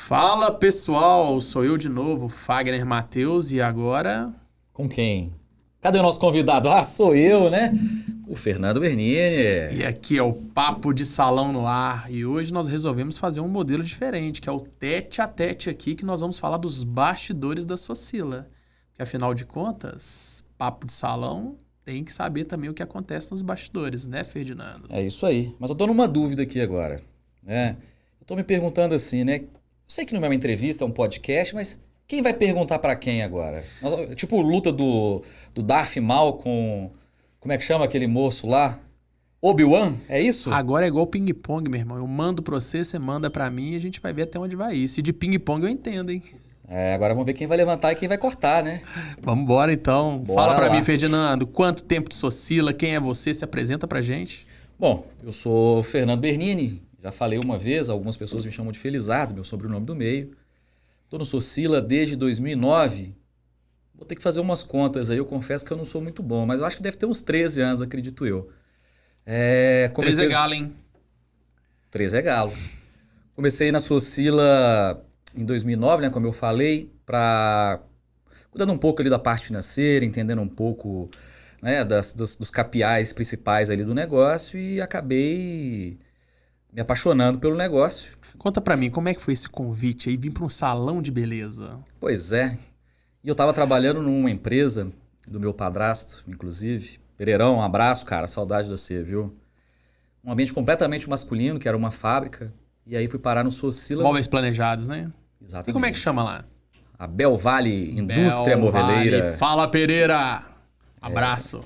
Fala pessoal, sou eu de novo, Fagner Matheus, e agora. Com quem? Cadê o nosso convidado? Ah, sou eu, né? O Fernando Bernini. E aqui é o Papo de Salão no Ar, e hoje nós resolvemos fazer um modelo diferente, que é o tete a tete aqui, que nós vamos falar dos bastidores da Socila. Porque afinal de contas, Papo de Salão tem que saber também o que acontece nos bastidores, né, Ferdinando? É isso aí. Mas eu tô numa dúvida aqui agora, né? Eu tô me perguntando assim, né? Eu sei que não é uma entrevista, é um podcast, mas quem vai perguntar pra quem agora? Tipo luta do Darth Maul com... Como é que chama aquele moço lá? Obi-Wan? É isso? Agora é igual ping-pong, meu irmão. Eu mando pra você manda pra mim e a gente vai ver até onde vai isso. E de ping-pong eu entendo, hein? Agora vamos ver quem vai levantar e quem vai cortar, né? Vamos embora então. Bora Fala pra lá. mim, Ferdinando, quanto tempo de Socila? Quem é você? Se apresenta pra gente. Bom, eu sou o Fernando Bernini. Já falei uma vez, algumas pessoas me chamam de Felizardo, meu sobrenome do meio. Tô no Socila desde 2009. Vou ter que fazer umas contas aí, eu confesso que eu não sou muito bom, mas eu acho que deve ter uns 13 anos, acredito eu. 13 é galo, hein? 13 é galo. Comecei na Socila em 2009, né, como eu falei, cuidando um pouco ali da parte financeira, entendendo um pouco, né, dos KPIs principais ali do negócio e acabei me apaixonando pelo negócio. Conta pra mim, como é que foi esse convite aí? Vim pra um salão de beleza. Pois é. E eu estava trabalhando numa empresa do meu padrasto, inclusive. Pereirão, um abraço, cara. Saudade de você, viu? Um ambiente completamente masculino, que era uma fábrica. E aí fui parar no Socila. Móveis planejados, né? Exatamente. E como é que chama lá? A Bel Vale Indústria Bel Moveleira. Vale. Fala, Pereira! Abraço.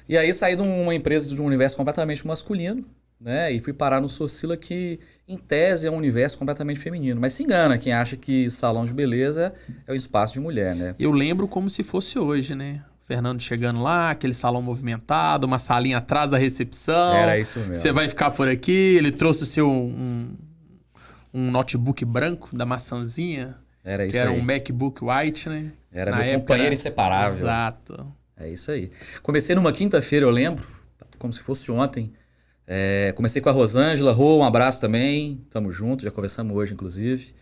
E aí saí de uma empresa de um universo completamente masculino, né? E fui parar no Socila, que em tese é um universo completamente feminino. Mas se engana quem acha que salão de beleza é um espaço de mulher, né? Eu lembro como se fosse hoje, né? Fernando chegando lá, aquele salão movimentado, uma salinha atrás da recepção. Era isso mesmo. Você vai ficar por aqui. Ele trouxe o seu um notebook branco da maçãzinha. Era isso que era aí. um MacBook White, né? Era Na meu época companheiro era- inseparável. Exato. É isso aí. Comecei numa quinta-feira, eu lembro, como se fosse ontem. Comecei com a Rosângela. Rô, um abraço também. Tamo junto, já conversamos hoje, inclusive.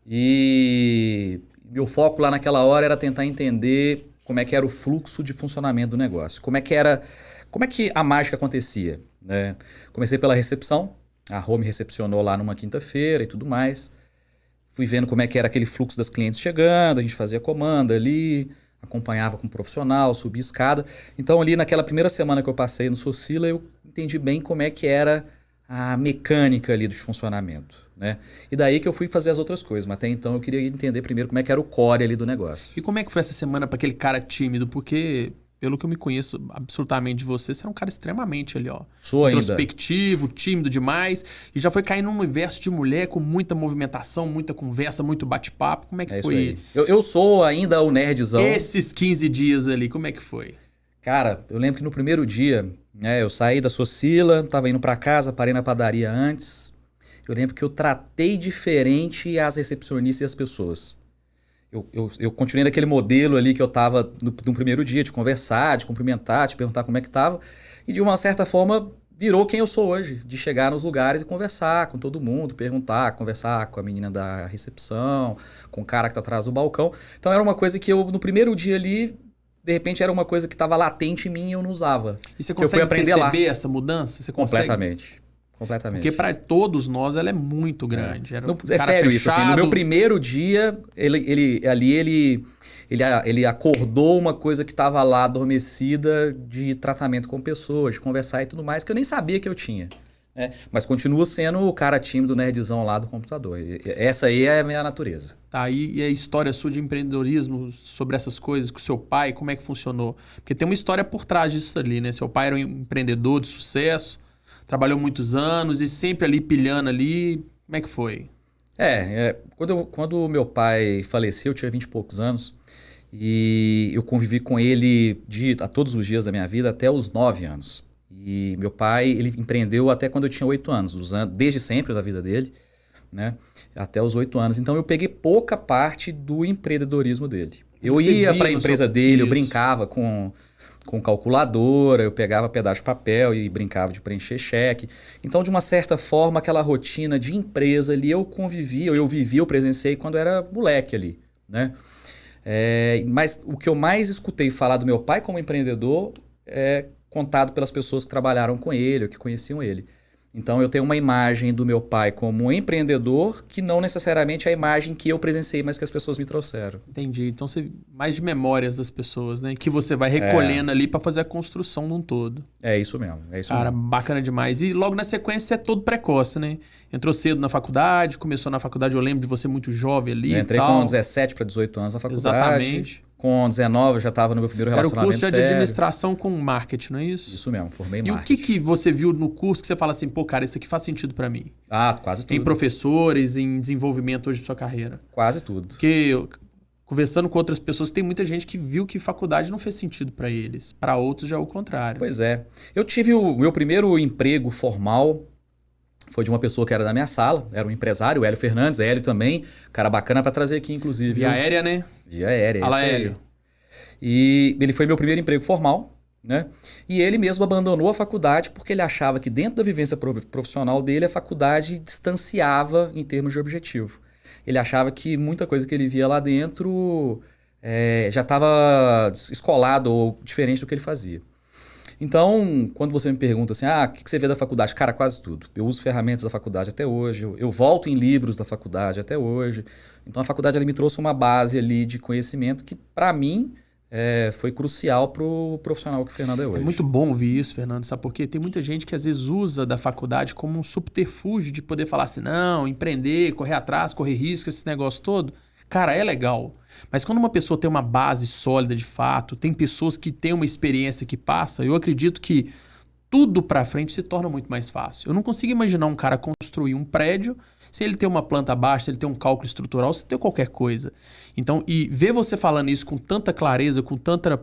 E meu foco lá naquela hora era tentar entender como é que era o fluxo de funcionamento do negócio. Como é que a mágica acontecia, né? Comecei pela recepção. A Rô me recepcionou lá numa quinta-feira e tudo mais. Fui vendo como é que era aquele fluxo das clientes chegando, a gente fazia comanda ali, acompanhava com o profissional, subia escada. Então ali naquela primeira semana que eu passei no Socila, eu entendi bem como é que era a mecânica ali do funcionamento, né? E daí que eu fui fazer as outras coisas, mas até então eu queria entender primeiro como é que era o core ali do negócio. E como é que foi essa semana para aquele cara tímido? Porque, pelo que eu me conheço absolutamente de você, você é um cara extremamente ali, ó. Sou ainda. Introspectivo, tímido demais. E já foi cair num universo de mulher com muita movimentação, muita conversa, muito bate-papo. Como é que É isso foi aí. Eu sou ainda o nerdzão. esses 15 dias ali? Como é que foi? Cara, eu lembro que no primeiro dia, né, eu saí da Socila, tava indo pra casa, parei na padaria antes. Eu lembro que eu tratei diferente as recepcionistas e as pessoas. Eu continuei naquele modelo ali que eu tava no primeiro dia, de conversar, de cumprimentar, de perguntar como é que tava. E de uma certa forma virou quem eu sou hoje, de chegar nos lugares e conversar com todo mundo, perguntar, conversar com a menina da recepção, com o cara que tá atrás do balcão. Então era uma coisa que eu, no primeiro dia ali, de repente era uma coisa que estava latente em mim e eu não usava. E você Que eu fui consegue aprender lá. perceber essa mudança? Você consegue? Completamente. Porque para todos nós ela é muito grande. Era um É cara sério isso. Assim, no fechado. meu primeiro dia, ele acordou uma coisa que estava lá adormecida de tratamento com pessoas, de conversar e tudo mais, que eu nem sabia que eu tinha. Né? Mas continuo sendo o cara tímido, nerdzão lá do computador. Essa aí é a minha natureza. Tá, e a história sua de empreendedorismo sobre essas coisas com seu pai, como é que funcionou? Porque tem uma história por trás disso ali, né? Seu pai era um empreendedor de sucesso, trabalhou muitos anos e sempre ali pilhando ali. Como é que foi? Quando o meu pai faleceu, eu tinha 20 e poucos anos, e eu convivi com ele a todos os dias da minha vida até os 9 anos. E meu pai, ele empreendeu até quando eu tinha 8 anos, desde sempre da vida dele, né? Até os 8 anos. Então eu peguei pouca parte do empreendedorismo dele. Eu Você ia via para a no empresa seu- dele, eu Isso. brincava com com calculadora, eu pegava pedaço de papel e brincava de preencher cheque. Então, de uma certa forma, aquela rotina de empresa ali, eu convivia, eu vivia, eu presenciei quando era moleque ali, né? Mas o que eu mais escutei falar do meu pai como empreendedor é contado pelas pessoas que trabalharam com ele, ou que conheciam ele. Então, eu tenho uma imagem do meu pai como um empreendedor que não necessariamente é a imagem que eu presenciei, mas que as pessoas me trouxeram. Entendi. Então, mais de memórias das pessoas, né? Que você vai recolhendo ali para fazer a construção de um todo. É isso mesmo. É isso Cara, mesmo. bacana demais. E logo na sequência é todo precoce, né? Entrou cedo na faculdade, começou na faculdade, eu lembro de você muito jovem ali Eu e entrei tal. com 17 para 18 anos na faculdade. Exatamente. Com 19 eu já estava no meu primeiro Era o relacionamento curso já de sério. administração com marketing, não é isso? Isso mesmo, formei E o marketing. que você viu no curso que você fala assim, pô, cara, isso aqui faz sentido para mim? Quase tudo. Em professores, em desenvolvimento hoje da sua carreira? Quase tudo. Porque conversando com outras pessoas, tem muita gente que viu que faculdade não fez sentido para eles. Para outros já é o contrário. Pois é. Eu tive o meu primeiro emprego formal, foi de uma pessoa que era da minha sala, era um empresário, o Hélio Fernandes, Hélio também, cara bacana para trazer aqui, inclusive. Via aérea, né? Via aérea, Fala, esse aí. Hélio. E ele foi meu primeiro emprego formal, né? E ele mesmo abandonou a faculdade porque ele achava que dentro da vivência profissional dele, a faculdade distanciava em termos de objetivo. Ele achava que muita coisa que ele via lá dentro já estava escolado ou diferente do que ele fazia. Então, quando você me pergunta assim, o que você vê da faculdade? Cara, quase tudo. Eu uso ferramentas da faculdade até hoje, eu volto em livros da faculdade até hoje. Então, a faculdade ela me trouxe uma base ali de conhecimento que, para mim, foi crucial para o profissional que o Fernando é hoje. É muito bom ouvir isso, Fernando, sabe por quê? Tem muita gente que às vezes usa da faculdade como um subterfúgio de poder falar assim, não, empreender, correr atrás, correr risco, esse negócio todo. Cara, é legal. Mas quando uma pessoa tem uma base sólida de fato, tem pessoas que têm uma experiência que passa, eu acredito que tudo pra frente se torna muito mais fácil. Eu não consigo imaginar um cara construir um prédio se ele tem uma planta baixa, se ele tem um cálculo estrutural, se ele tem qualquer coisa. Então, e ver você falando isso com tanta clareza, com tanta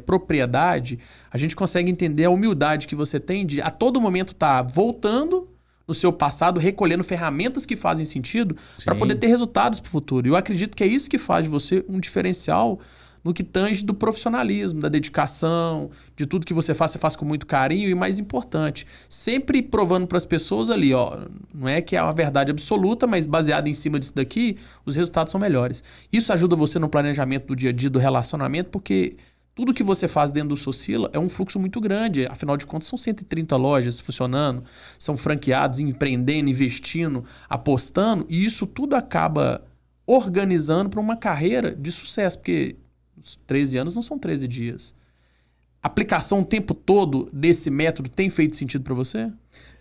propriedade, a gente consegue entender a humildade que você tem de a todo momento estar voltando no seu passado, recolhendo ferramentas que fazem sentido para poder ter resultados para o futuro. E eu acredito que é isso que faz de você um diferencial no que tange do profissionalismo, da dedicação, de tudo que você faz com muito carinho e, mais importante, sempre provando para as pessoas ali, ó, não é que é uma verdade absoluta, mas baseado em cima disso daqui, os resultados são melhores. Isso ajuda você no planejamento do dia a dia, do relacionamento, porque tudo que você faz dentro do Socila é um fluxo muito grande. Afinal de contas, são 130 lojas funcionando, são franqueados, empreendendo, investindo, apostando, e isso tudo acaba organizando para uma carreira de sucesso, porque os 13 anos não são 13 dias. Aplicação o tempo todo desse método tem feito sentido para você?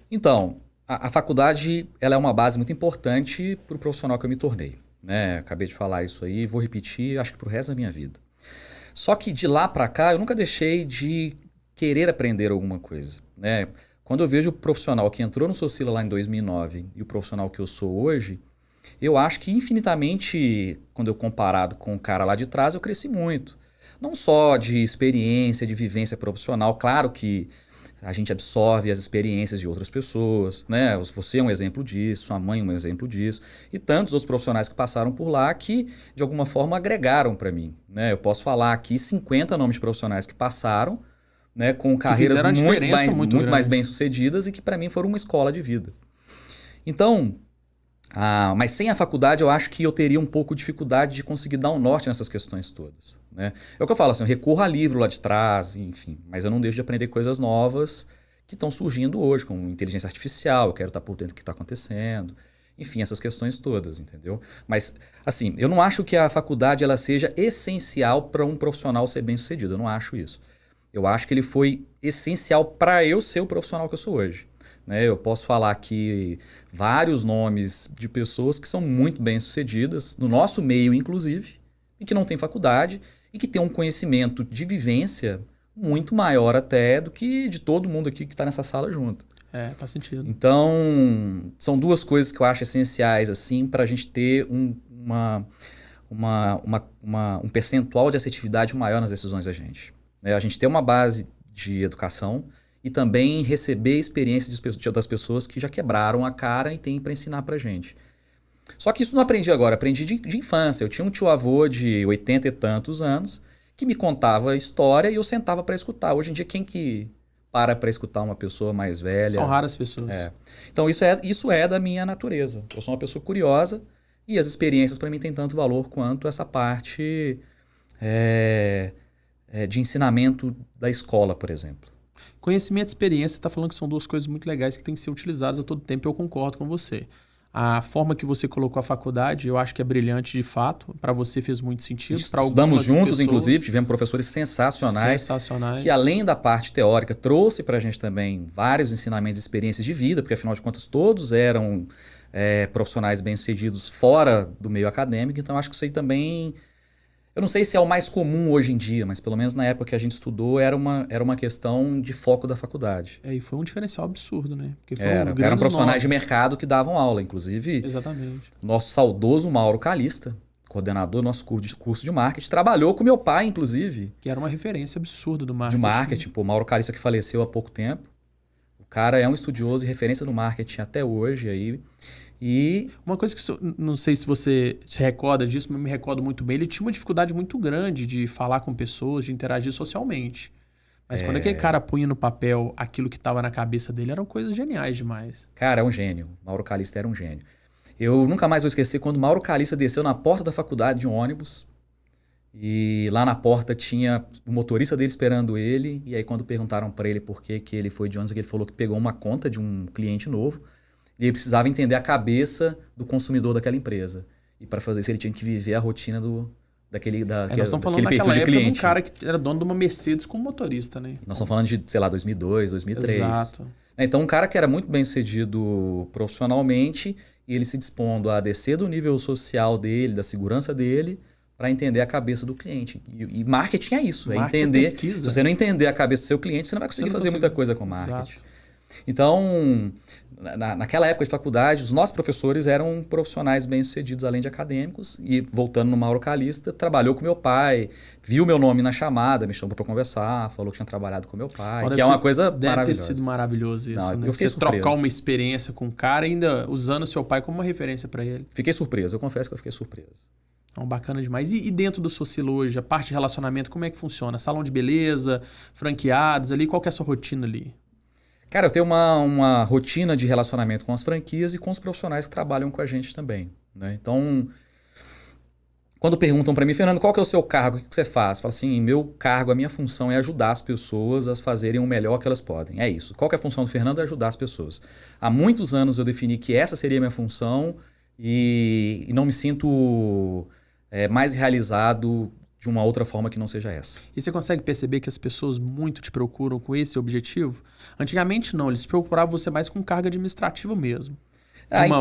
Então, a faculdade ela é uma base muito importante para o profissional que eu me tornei, né? Acabei de falar isso aí, vou repetir, acho que para o resto da minha vida. Só que de lá para cá, eu nunca deixei de querer aprender alguma coisa, né? Quando eu vejo o profissional que entrou no Socila lá em 2009 e o profissional que eu sou hoje, eu acho que infinitamente, quando eu comparado com o cara lá de trás, eu cresci muito. Não só de experiência, de vivência profissional, claro que a gente absorve as experiências de outras pessoas, né? Você é um exemplo disso, sua mãe é um exemplo disso, e tantos outros profissionais que passaram por lá que, de alguma forma, agregaram para mim, né? Eu posso falar aqui 50 nomes de profissionais que passaram, né, com carreiras muito mais bem-sucedidas e que, para mim, foram uma escola de vida. Então, mas sem a faculdade, eu acho que eu teria um pouco de dificuldade de conseguir dar um norte nessas questões todas, né? É o que eu falo, assim, eu recorro a livro lá de trás, enfim, mas eu não deixo de aprender coisas novas que estão surgindo hoje, como inteligência artificial, eu quero estar por dentro do que está acontecendo, enfim, essas questões todas, entendeu? Mas, assim, eu não acho que a faculdade ela seja essencial para um profissional ser bem-sucedido, eu não acho isso. Eu acho que ele foi essencial para eu ser o profissional que eu sou hoje. Eu posso falar aqui vários nomes de pessoas que são muito bem-sucedidas, no nosso meio inclusive, e que não têm faculdade e que têm um conhecimento de vivência muito maior até do que de todo mundo aqui que está nessa sala junto. Faz sentido. Então, são duas coisas que eu acho essenciais assim, para a gente ter um percentual de assertividade maior nas decisões da gente. A gente ter uma base de educação e também receber experiência das pessoas que já quebraram a cara e têm para ensinar para gente. Só que isso não aprendi agora, aprendi de infância. Eu tinha um tio-avô de 80 e tantos anos que me contava a história e eu sentava para escutar. Hoje em dia, quem que para escutar uma pessoa mais velha? São raras pessoas. Então, isso é da minha natureza. Eu sou uma pessoa curiosa e as experiências para mim têm tanto valor quanto essa parte de ensinamento da escola, por exemplo. Conhecimento e experiência, você está falando que são duas coisas muito legais que têm que ser utilizadas a todo tempo, eu concordo com você. A forma que você colocou a faculdade, eu acho que é brilhante de fato. Para você fez muito sentido. Estudamos juntos, inclusive, tivemos professores sensacionais. Que além da parte teórica, trouxe para a gente também vários ensinamentos e experiências de vida, porque afinal de contas todos eram profissionais bem-sucedidos fora do meio acadêmico. Então acho que isso aí também... Eu não sei se é o mais comum hoje em dia, mas pelo menos na época que a gente estudou era uma questão de foco da faculdade. E foi um diferencial absurdo, né? Porque eram profissionais de mercado que davam aula, inclusive. Exatamente. Nosso saudoso Mauro Calista, coordenador do nosso curso de marketing, trabalhou com meu pai, inclusive. Que era uma referência absurda do marketing. De marketing. Pô, Mauro Calista que faleceu há pouco tempo. O cara é um estudioso e referência no marketing até hoje aí. E uma coisa que não sei se você se recorda disso, mas me recordo muito bem, ele tinha uma dificuldade muito grande de falar com pessoas, de interagir socialmente. Mas quando aquele cara punha no papel aquilo que estava na cabeça dele, eram coisas geniais demais. Cara, é um gênio. Mauro Calista era um gênio. Eu nunca mais vou esquecer quando Mauro Calista desceu na porta da faculdade de um ônibus e lá na porta tinha o motorista dele esperando ele, e aí quando perguntaram para ele por que ele foi de ônibus, ele falou que pegou uma conta de um cliente novo. E ele precisava entender a cabeça do consumidor daquela empresa. E para fazer isso ele tinha que viver a rotina daquele nós estamos falando perfil de cliente. De um cara que era dono de uma Mercedes como motorista, né? Nós estamos falando de, sei lá, 2002, 2003. Exato. Então um cara que era muito bem sucedido profissionalmente e ele se dispondo a descer do nível social dele, da segurança dele, para entender a cabeça do cliente. E marketing é isso, é entender. Pesquisa. Se você não entender a cabeça do seu cliente, você não vai conseguir fazer muita coisa com marketing. Exato. Então, naquela época de faculdade, os nossos professores eram profissionais bem-sucedidos, além de acadêmicos. E, voltando no Mauro Calista, trabalhou com meu pai, viu meu nome na chamada, me chamou para conversar, falou que tinha trabalhado com meu pai, então, que é uma coisa maravilhosa. Deve ter sido maravilhoso isso, não, né? Eu fiquei Você trocar uma experiência com o cara, ainda usando seu pai como uma referência para ele. Fiquei surpreso, eu confesso que eu fiquei surpreso. Então, bacana demais. E dentro do Socilo hoje, a parte de relacionamento, como é que funciona? Salão de beleza, franqueados ali, qual que é a sua rotina ali? Cara, eu tenho uma rotina de relacionamento com as franquias e com os profissionais que trabalham com a gente também, né? Então, quando perguntam para mim, Fernando, qual que é o seu cargo? O que você faz? Eu falo assim, meu cargo, a minha função é ajudar as pessoas a fazerem o melhor que elas podem. É isso. Qual que é a função do Fernando? É ajudar as pessoas. Há muitos anos eu defini que essa seria a minha função e não me sinto mais realizado de uma outra forma que não seja essa. E você consegue perceber que as pessoas muito te procuram com esse objetivo? Antigamente não, eles procuravam você mais com carga administrativa mesmo.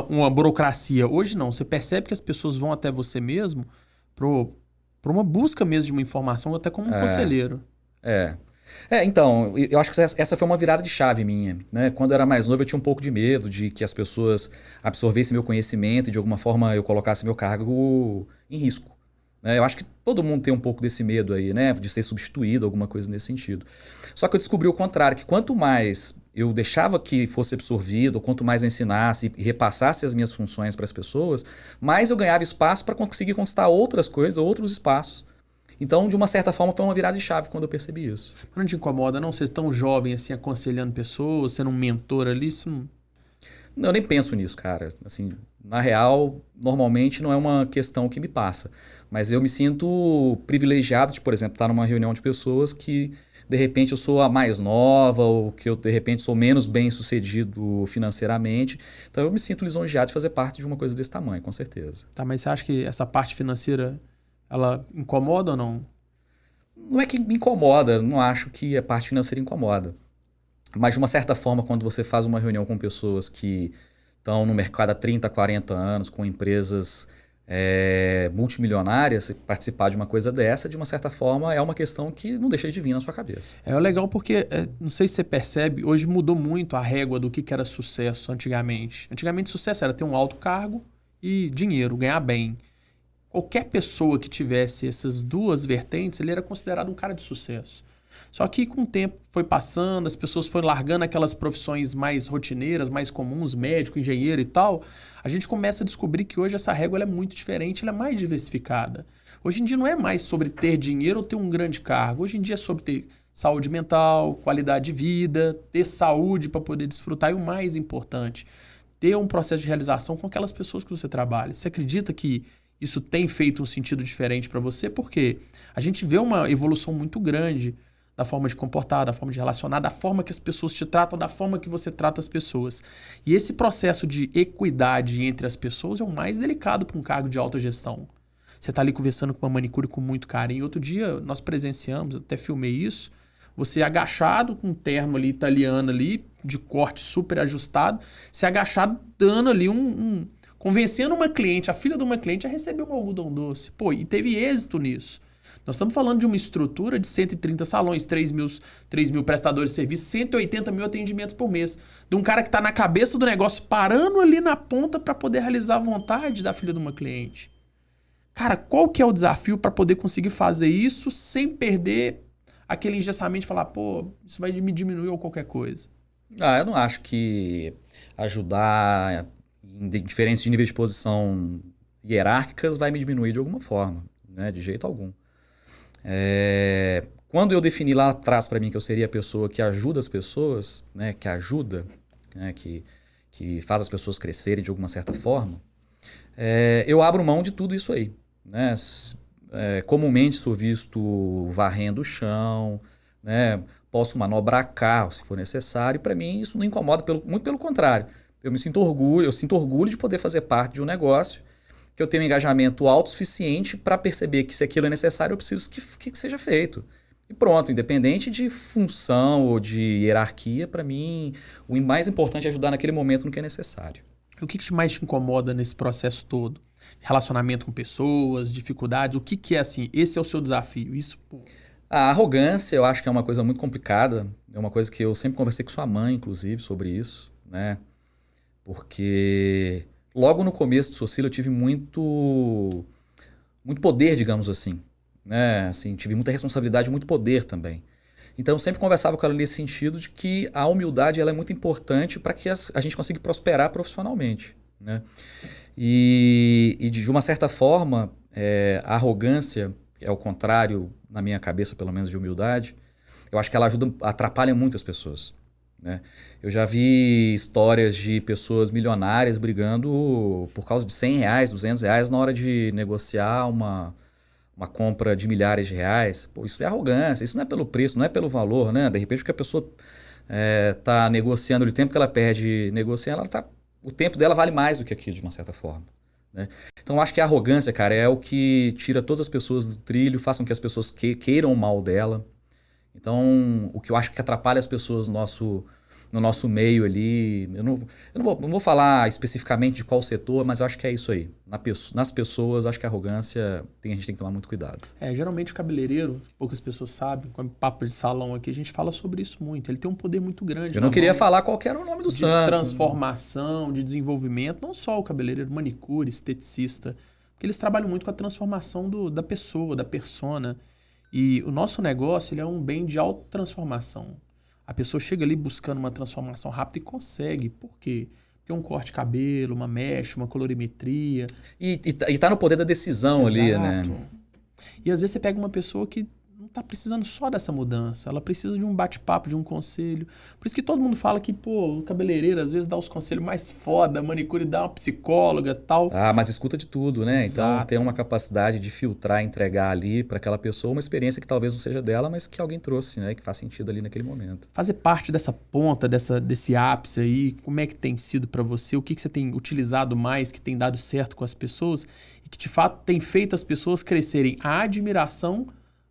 Uma burocracia. Hoje não, você percebe que as pessoas vão até você mesmo para uma busca mesmo de uma informação, até como um conselheiro. Então, eu acho que essa foi uma virada de chave minha, né? Quando eu era mais novo eu tinha um pouco de medo de que as pessoas absorvessem meu conhecimento e de alguma forma eu colocasse meu cargo em risco. Eu acho que todo mundo tem um pouco desse medo aí, né? De ser substituído, alguma coisa nesse sentido. Só que eu descobri o contrário, que quanto mais eu deixava que fosse absorvido, quanto mais eu ensinasse e repassasse as minhas funções para as pessoas, mais eu ganhava espaço para conseguir conquistar outras coisas, outros espaços. Então, de uma certa forma, foi uma virada de chave quando eu percebi isso. Não te incomoda não ser tão jovem assim, aconselhando pessoas, sendo um mentor ali? Isso não... Eu nem penso nisso, cara. Assim, na real, normalmente não é uma questão que me passa. Mas eu me sinto privilegiado de, por exemplo, estar numa reunião de pessoas que, de repente, eu sou a mais nova ou que eu, de repente, sou menos bem sucedido financeiramente. Então, eu me sinto lisonjeado de fazer parte de uma coisa desse tamanho, com certeza. Tá, mas você acha que essa parte financeira, ela incomoda ou não? Não é que me incomoda, não acho que a parte financeira incomoda. Mas, de uma certa forma, quando você faz uma reunião com pessoas que estão no mercado há 30, 40 anos, com empresas multimilionárias, participar de uma coisa dessa, de uma certa forma, é uma questão que não deixa de vir na sua cabeça. É legal porque, não sei se você percebe, hoje mudou muito a régua do que era sucesso antigamente. Antigamente, sucesso era ter um alto cargo e dinheiro, ganhar bem. Qualquer pessoa que tivesse essas duas vertentes, ele era considerado um cara de sucesso. Só que com o tempo foi passando, as pessoas foram largando aquelas profissões mais rotineiras, mais comuns, médico, engenheiro e tal, a gente começa a descobrir que hoje essa régua ela é muito diferente, ela é mais diversificada. Hoje em dia não é mais sobre ter dinheiro ou ter um grande cargo. Hoje em dia é sobre ter saúde mental, qualidade de vida, ter saúde para poder desfrutar e o mais importante, ter um processo de realização com aquelas pessoas que você trabalha. Você acredita que isso tem feito um sentido diferente para você? Porque a gente vê uma evolução muito grande da forma de comportar, da forma de relacionar, da forma que as pessoas te tratam, da forma que você trata as pessoas. E esse processo de equidade entre as pessoas é o mais delicado para um cargo de autogestão. Você está ali conversando com uma manicure com muito carinho. Outro dia nós presenciamos, até filmei isso, você agachado com um terno ali italiano ali, de corte super ajustado, se agachado dando ali convencendo uma cliente, a filha de uma cliente a receber um algodão doce. Pô, e teve êxito nisso. Nós estamos falando de uma estrutura de 130 salões, 3 mil prestadores de serviço, 180 mil atendimentos por mês. De um cara que está na cabeça do negócio, parando ali na ponta para poder realizar a vontade da filha de uma cliente. Cara, qual que é o desafio para poder conseguir fazer isso sem perder aquele engessamento de falar, pô, isso vai me diminuir ou qualquer coisa? Eu não acho que ajudar em diferentes níveis de posição hierárquicas vai me diminuir de alguma forma, né? De jeito algum. Quando eu defini lá atrás para mim que eu seria a pessoa que ajuda as pessoas, né? Que ajuda, né? Que faz as pessoas crescerem de alguma certa forma, eu abro mão de tudo isso aí, né? Comumente sou visto varrendo o chão, né? Posso manobrar carro se for necessário. Para mim isso não incomoda, muito pelo contrário. Eu sinto orgulho de poder fazer parte de um negócio que eu tenho um engajamento autossuficiente para perceber que se aquilo é necessário eu preciso que seja feito. E pronto, independente de função ou de hierarquia, para mim o mais importante é ajudar naquele momento no que é necessário. O que mais te incomoda nesse processo todo? Relacionamento com pessoas, dificuldades, o que é assim? Esse é o seu desafio? Isso, pô. A arrogância eu acho que é uma coisa muito complicada. É uma coisa que eu sempre conversei com sua mãe, inclusive, sobre isso, né? Porque logo no começo do Socila eu tive muito poder, digamos assim, né? Assim, tive muita responsabilidade e muito poder também. Então eu sempre conversava com ela nesse sentido de que a humildade ela é muito importante para que a gente consiga prosperar profissionalmente, né? E de uma certa forma, a arrogância, é o contrário, na minha cabeça, pelo menos, de humildade, eu acho que ela atrapalha muito as pessoas, né? Eu já vi histórias de pessoas milionárias brigando por causa de R$100, R$200 na hora de negociar uma compra de milhares de reais. Pô, isso é arrogância, isso não é pelo preço, não é pelo valor, né? De repente o que a pessoa está negociando, o tempo que ela perde negociando, o tempo dela vale mais do que aquilo, de uma certa forma, né? Então eu acho que a arrogância, cara, é o que tira todas as pessoas do trilho, façam que as pessoas queiram o mal dela. Então, o que eu acho que atrapalha as pessoas no nosso meio ali, eu não vou falar especificamente de qual setor, mas eu acho que é isso aí. Nas pessoas, acho que a arrogância a gente tem que tomar muito cuidado. Geralmente o cabeleireiro, poucas pessoas sabem, com o papo de salão aqui, a gente fala sobre isso muito. Ele tem um poder muito grande. Eu não queria falar qual que era o nome do santo. De transformação, de desenvolvimento, não só o cabeleireiro, manicure, esteticista, porque eles trabalham muito com a transformação da pessoa, da persona. E o nosso negócio ele é um bem de autotransformação. A pessoa chega ali buscando uma transformação rápida e consegue. Por quê? Porque um corte de cabelo, uma mecha, uma colorimetria. E tá no poder da decisão. Exato. Ali, né? E às vezes você pega uma pessoa que não tá precisando só dessa mudança. Ela precisa de um bate-papo, de um conselho. Por isso que todo mundo fala que, pô, o cabeleireiro às vezes dá os conselhos mais foda, a manicure dá uma psicóloga e tal. Mas escuta de tudo, né? Exato. Então tem uma capacidade de filtrar, entregar ali para aquela pessoa uma experiência que talvez não seja dela, mas que alguém trouxe, né? Que faz sentido ali naquele momento. Fazer parte dessa ponta, desse ápice aí, como é que tem sido para você? O que você tem utilizado mais, que tem dado certo com as pessoas e que de fato tem feito as pessoas crescerem a admiração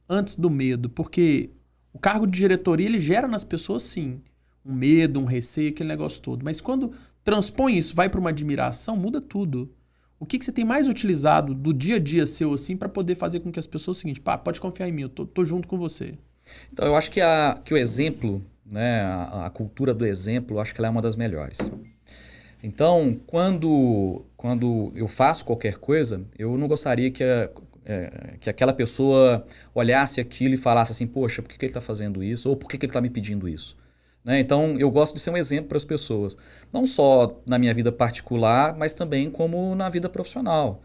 antes do medo, porque o cargo de diretoria ele gera nas pessoas sim um medo, um receio, aquele negócio todo, mas quando transpõe isso, vai para uma admiração, muda tudo. O que você tem mais utilizado do dia a dia seu assim para poder fazer com que as pessoas seguinte, pode confiar em mim, eu tô junto com você. Então eu acho que o exemplo, né, a cultura do exemplo, eu acho que ela é uma das melhores. Então quando eu faço qualquer coisa, eu não gostaria que aquela pessoa olhasse aquilo e falasse assim, poxa, por que ele está fazendo isso? Ou por que ele está me pedindo isso? Né? Então, eu gosto de ser um exemplo para as pessoas. Não só na minha vida particular, mas também como na vida profissional.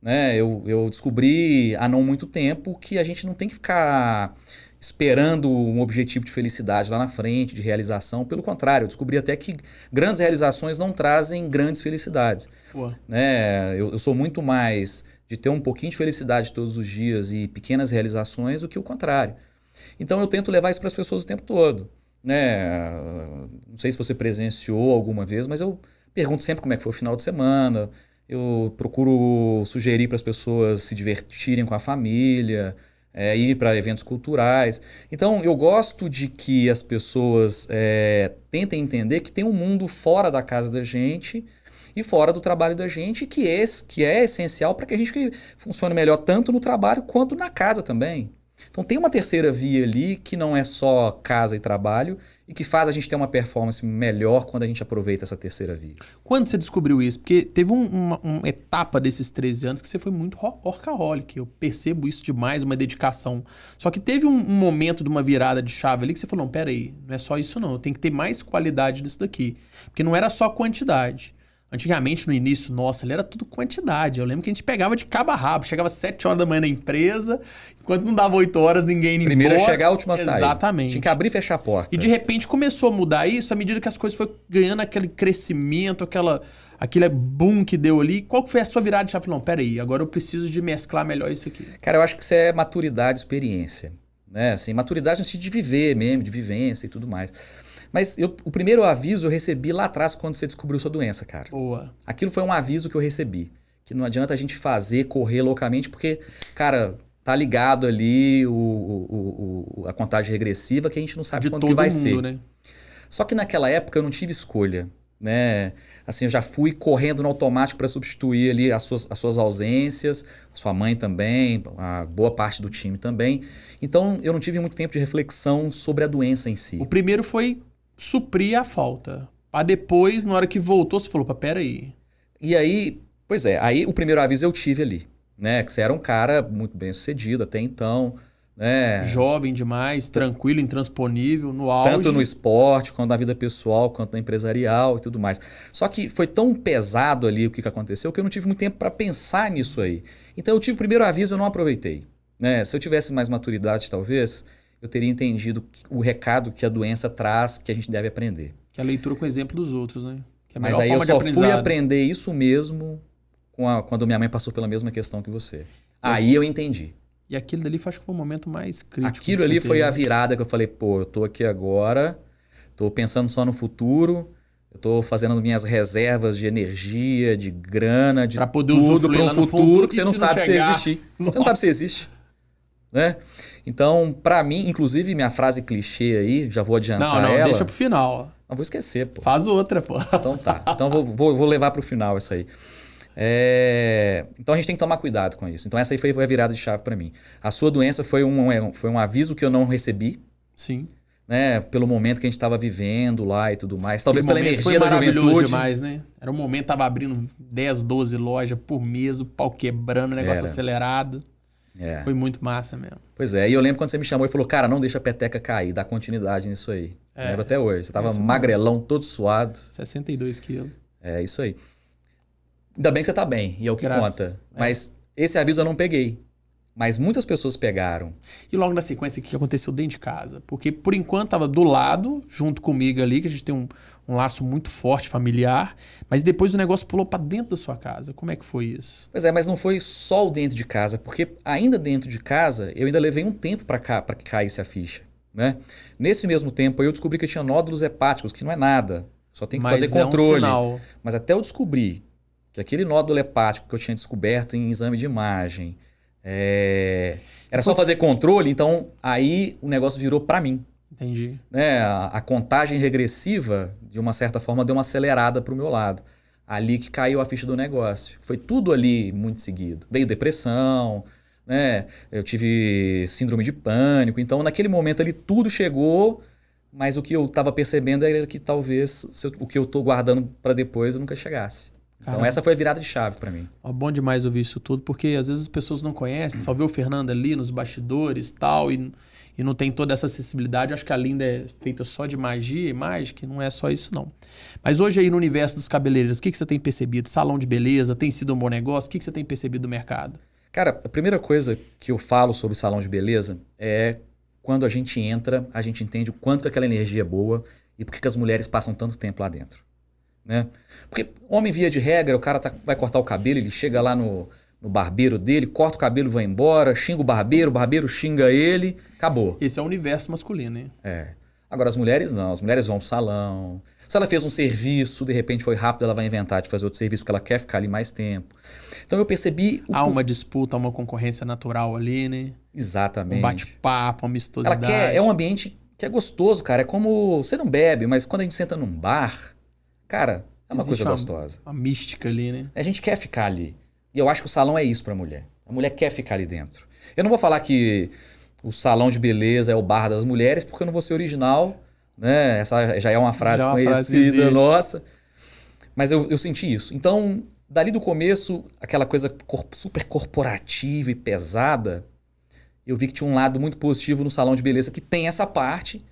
Né? Eu descobri há não muito tempo que a gente não tem que ficar esperando um objetivo de felicidade lá na frente, de realização. Pelo contrário, eu descobri até que grandes realizações não trazem grandes felicidades. Né? Eu sou muito mais de ter um pouquinho de felicidade todos os dias e pequenas realizações do que o contrário. Então eu tento levar isso para as pessoas o tempo todo. Né? Não sei se você presenciou alguma vez, mas eu pergunto sempre como é que foi o final de semana. Eu procuro sugerir para as pessoas se divertirem com a família, ir para eventos culturais. Então, eu gosto de que as pessoas tentem entender que tem um mundo fora da casa da gente e fora do trabalho da gente, que é essencial para que a gente funcione melhor tanto no trabalho quanto na casa também. Então tem uma terceira via ali que não é só casa e trabalho e que faz a gente ter uma performance melhor quando a gente aproveita essa terceira via. Quando você descobriu isso? Porque teve uma etapa desses 13 anos que você foi muito workaholic. Eu percebo isso demais, uma dedicação. Só que teve um momento de uma virada de chave ali que você falou, não, peraí, não é só isso não, eu tenho que ter mais qualidade nisso daqui. Porque não era só quantidade. Antigamente, no início, nossa, ele era tudo quantidade. Eu lembro que a gente pegava de cabo a rabo. Chegava às 7 horas da manhã na empresa, enquanto não dava 8 horas, ninguém ia Primeiro embora. Primeiro chegar, a última sair. Exatamente. Tinha que abrir e fechar a porta. E de repente começou a mudar isso à medida que as coisas foram ganhando aquele crescimento, aquele boom que deu ali. Qual que foi a sua virada de chave? Não, peraí, agora eu preciso de mesclar melhor isso aqui. Cara, eu acho que isso é maturidade, experiência. Né? Assim, maturidade no sentido de viver mesmo, de vivência e tudo mais. Mas o primeiro aviso eu recebi lá atrás quando você descobriu sua doença, cara. Boa. Aquilo foi um aviso que eu recebi. Que não adianta a gente correr loucamente, porque, cara, tá ligado ali a contagem regressiva que a gente não sabe quando que vai ser. Né? Só que naquela época eu não tive escolha. Né? Assim, eu já fui correndo no automático para substituir ali as suas ausências, sua mãe também, a boa parte do time também. Então eu não tive muito tempo de reflexão sobre a doença em si. O primeiro foi suprir a falta. Para depois, na hora que voltou, você falou, peraí. E aí, aí o primeiro aviso eu tive ali, né? Que você era um cara muito bem sucedido até então, né? Jovem demais, tranquilo, intransponível, no auge. Tanto no esporte, quanto na vida pessoal, quanto na empresarial e tudo mais. Só que foi tão pesado ali o que aconteceu que eu não tive muito tempo para pensar nisso aí. Então eu tive o primeiro aviso e eu não aproveitei. Né? Se eu tivesse mais maturidade, talvez, eu teria entendido o recado que a doença traz, que a gente deve aprender. Que é a leitura com o exemplo dos outros, né? Que é a Mas aí eu só fui aprender isso mesmo quando minha mãe passou pela mesma questão que você. Aí eu entendi. E aquilo dali acho que foi o momento mais crítico. Aquilo ali foi a virada que eu falei, eu tô aqui agora, tô pensando só no futuro, eu tô fazendo as minhas reservas de energia, de grana, de tudo para um futuro que você não sabe se existir. Você não sabe se existe. Né? Então, para mim, inclusive minha frase clichê aí, já vou adiantar ela. Não, deixa pro final. Não vou esquecer, pô. Faz outra, pô. Então tá. Então vou levar pro final essa aí. Então a gente tem que tomar cuidado com isso. Então essa aí foi a virada de chave para mim. A sua doença foi um aviso que eu não recebi. Sim. Né? Pelo momento que a gente estava vivendo lá e tudo mais. Talvez pela energia foi da juventude. Demais, né? Era um momento, tava abrindo 10, 12 lojas por mês, o pau quebrando, o negócio acelerado. Foi muito massa mesmo. Pois é, e eu lembro quando você me chamou e falou, cara, não deixa a peteca cair, dá continuidade nisso aí. Eu lembro até hoje. Você tava magrelão, todo suado. 62 quilos. É, isso aí. Ainda bem que você tá bem, e é o que conta. Mas esse aviso eu não peguei. Mas muitas pessoas pegaram. E logo na sequência, o que aconteceu dentro de casa? Porque, por enquanto, estava do lado, junto comigo ali, que a gente tem um laço muito forte, familiar. Mas depois o negócio pulou para dentro da sua casa. Como é que foi isso? Pois é, mas não foi só o dentro de casa. Porque ainda dentro de casa, eu ainda levei um tempo para que caísse a ficha. Né? Nesse mesmo tempo, eu descobri que eu tinha nódulos hepáticos, que não é nada. Só tem que fazer controle. Mas até eu descobrir que aquele nódulo hepático que eu tinha descoberto em exame de imagem... Era só fazer controle, então aí o negócio virou para mim. Entendi. Né? A contagem regressiva, de uma certa forma, deu uma acelerada pro meu lado. Ali que caiu a ficha do negócio. Foi tudo ali muito seguido. Veio depressão, né? Eu tive síndrome de pânico. Então, naquele momento ali, tudo chegou, mas o que eu estava percebendo era que talvez o que eu estou guardando para depois eu nunca chegasse. Então Caramba. essa foi a virada de chave para mim. Ó, bom demais ouvir isso tudo, porque às vezes as pessoas não conhecem, só vê o Fernando ali nos bastidores e não tem toda essa acessibilidade. Acho que a Linda é feita só de magia e mágica, e não é só isso não. Mas hoje aí no universo dos cabeleireiros, o que você tem percebido? Salão de beleza, tem sido um bom negócio? O que você tem percebido do mercado? Cara, a primeira coisa que eu falo sobre o salão de beleza é quando a gente entra, a gente entende o quanto que aquela energia é boa e por que as mulheres passam tanto tempo lá dentro. Né? Porque homem, via de regra, o cara vai cortar o cabelo, ele chega lá no barbeiro dele, corta o cabelo e vai embora, xinga o barbeiro xinga ele, acabou. Esse é o universo masculino, hein? É. Agora as mulheres não, as mulheres vão ao salão. Se ela fez um serviço, de repente foi rápido, ela vai inventar de fazer outro serviço porque ela quer ficar ali mais tempo. Então eu percebi... Há uma disputa, uma concorrência natural ali, né? Exatamente. Um bate-papo, uma amistosidade. Ela quer, é um ambiente que é gostoso, cara. É como... Você não bebe, mas quando a gente senta num bar, cara, é uma coisa gostosa. Uma mística ali, né? A gente quer ficar ali. E eu acho que o salão é isso pra mulher. A mulher quer ficar ali dentro. Eu não vou falar que o salão de beleza é o bar das mulheres, porque eu não vou ser original, né? Essa já é uma frase conhecida nossa. Mas eu senti isso. Então, dali do começo, aquela coisa super corporativa e pesada, eu vi que tinha um lado muito positivo no salão de beleza, que tem essa parte,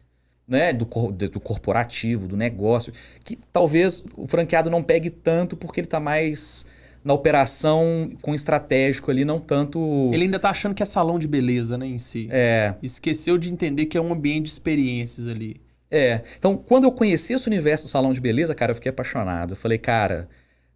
né, do corporativo, do negócio, que talvez o franqueado não pegue tanto porque ele está mais na operação com estratégico ali, não tanto... Ele ainda tá achando que é salão de beleza, né, em si. É. Esqueceu de entender que é um ambiente de experiências ali. É. Então, quando eu conheci esse universo do salão de beleza, cara, eu fiquei apaixonado. Eu falei, cara,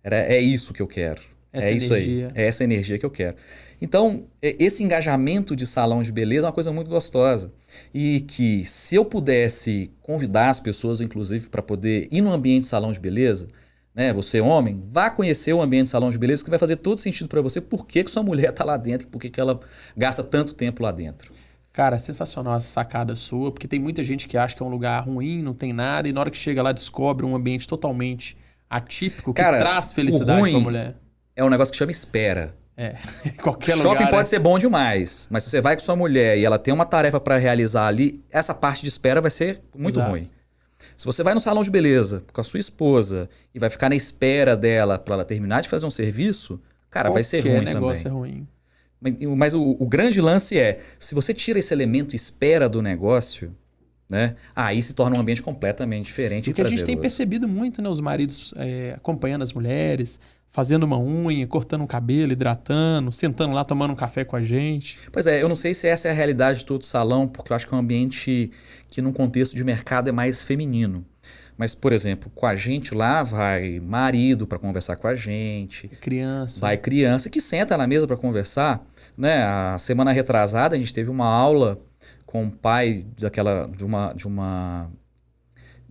é isso que eu quero. Essa é isso energia. aí. É essa energia que eu quero. Então, esse engajamento de salão de beleza é uma coisa muito gostosa. E que se eu pudesse convidar as pessoas, inclusive, para poder ir no ambiente de salão de beleza, né? Você, homem, vá conhecer o ambiente de salão de beleza, que vai fazer todo sentido para você por que sua mulher está lá dentro, por que ela gasta tanto tempo lá dentro. Cara, sensacional essa sacada sua, porque tem muita gente que acha que é um lugar ruim, não tem nada, e na hora que chega lá descobre um ambiente totalmente atípico, que Cara, traz felicidade para a mulher. É um negócio que chama espera. É, em qualquer lugar. Shopping pode né? ser bom demais, mas se você vai com sua mulher e ela tem uma tarefa para realizar ali, essa parte de espera vai ser muito ruim. Se você vai no salão de beleza com a sua esposa e vai ficar na espera dela para ela terminar de fazer um serviço, cara, vai ser ruim também. Negócio é ruim. Mas o grande lance é, se você tira esse elemento espera do negócio, né, aí se torna um ambiente completamente diferente e prazeroso. A gente tem percebido muito, né, os maridos acompanhando as mulheres, fazendo uma unha, cortando um cabelo, hidratando, sentando lá, tomando um café com a gente. Pois é, eu não sei se essa é a realidade de todo salão, porque eu acho que é um ambiente que num contexto de mercado é mais feminino. Mas, por exemplo, com a gente lá vai marido para conversar com a gente. Criança. Vai criança que senta na mesa para conversar. Né? A semana retrasada a gente teve uma aula com o pai de